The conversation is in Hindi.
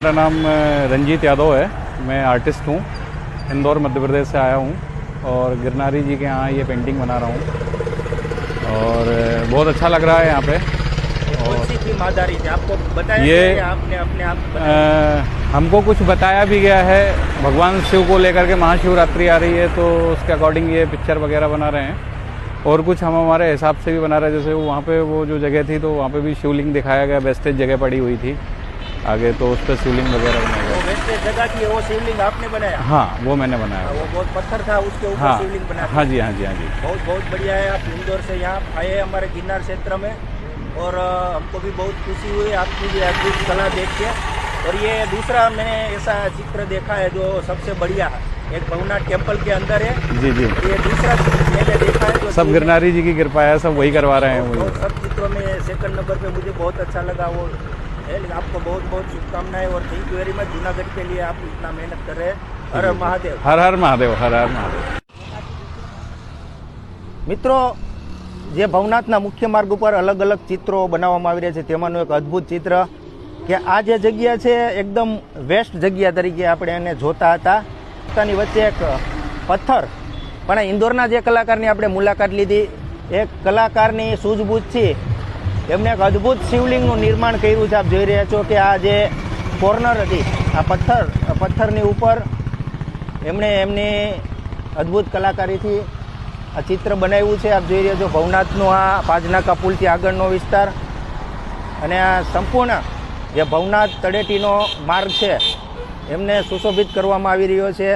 मेरा नाम रंजीत यादव है। मैं आर्टिस्ट हूँ, इंदौर मध्य प्रदेश से आया हूँ और गिरनारी जी के यहाँ ये पेंटिंग बना रहा हूँ और बहुत अच्छा लग रहा है यहाँ पे। कौन सी थीम आधारित है, आपको बताया ये गया या आपने अपने आप हमको कुछ बताया भी गया है। भगवान शिव को लेकर के महाशिवरात्रि आ रही है तो उसके अकॉर्डिंग ये पिक्चर वगैरह बना रहे हैं और कुछ हम हमारे हिसाब से भी बना रहे हैं। जैसे वहाँ पे वो जो जगह थी तो वहाँ पे भी शिवलिंग दिखाया गया, वेस्टेज जगह पड़ी हुई थी आगे, तो उस पर शिवलिंग वगैरह बनाया गया। वेस्टेज जगह की वो शिवलिंग आपने बनाया? हाँ, वो मैंने बनाया। वो बहुत पत्थर था, उसके ऊपर हाँ, शिवलिंग बनाया? हाँ जी, हाँ जी, हाँ जी। बहुत बहुत बढ़िया है। आप इंदौर से यहाँ आए हैं हमारे गिरनार क्षेत्र में और हमको भी बहुत खुशी हुई आपकी भी अद्भुत कला देख के। और ये दूसरा मैंने ऐसा चित्र देखा है जो सबसे बढ़िया है, एक भवनाथ टेम्पल के अंदर है। जी जी, ये दूसरा मैंने देखा है जो सब गिरनारी जी की कृपा है, सब वही करवा रहे हैं। और वही सब चित्रों में सेकंड नंबर पे मुझे बहुत अच्छा लगा वो है। आपको बहुत बहुत शुभकामनाएं और thank you very much Junagadh के लिए, आप इतना मेहनत कर रहे हैं। हर हर महादेव। हर हर महादेव, हर हर महादेव। મિત્રો, જે ભવનાથના મુખ્ય માર્ગ ઉપર અલગ અલગ ચિત્રો બનાવવામાં આવી રહ્યા છે તેમાંનું એક અદ્ભુત ચિત્ર કે આ જે જગ્યા છે એકદમ વેસ્ટ જગ્યા તરીકે આપણે એને જોતા હતા, રસ્તાની વચ્ચે એક પથ્થર, પણ ઇન્દોરના જે કલાકારની આપણે મુલાકાત લીધી, એક કલાકારની સૂઝબૂઝથી એમણે એક અદ્ભુત શિવલિંગનું નિર્માણ કર્યું છે। આપ જોઈ રહ્યા છો કે આ જે કોર્નર હતી, આ પથ્થરની ઉપર એમણે એમની અદ્ભુત કલાકારીથી આ ચિત્ર બનાવ્યું છે। આપ જોઈ રહ્યા છો ભવનાથનો આ પાજનાકા પુલથી આગળનો વિસ્તાર અને આ સંપૂર્ણ જે ભવનાથ તળેટીનો માર્ગ છે એમને સુશોભિત કરવામાં આવી રહ્યો છે।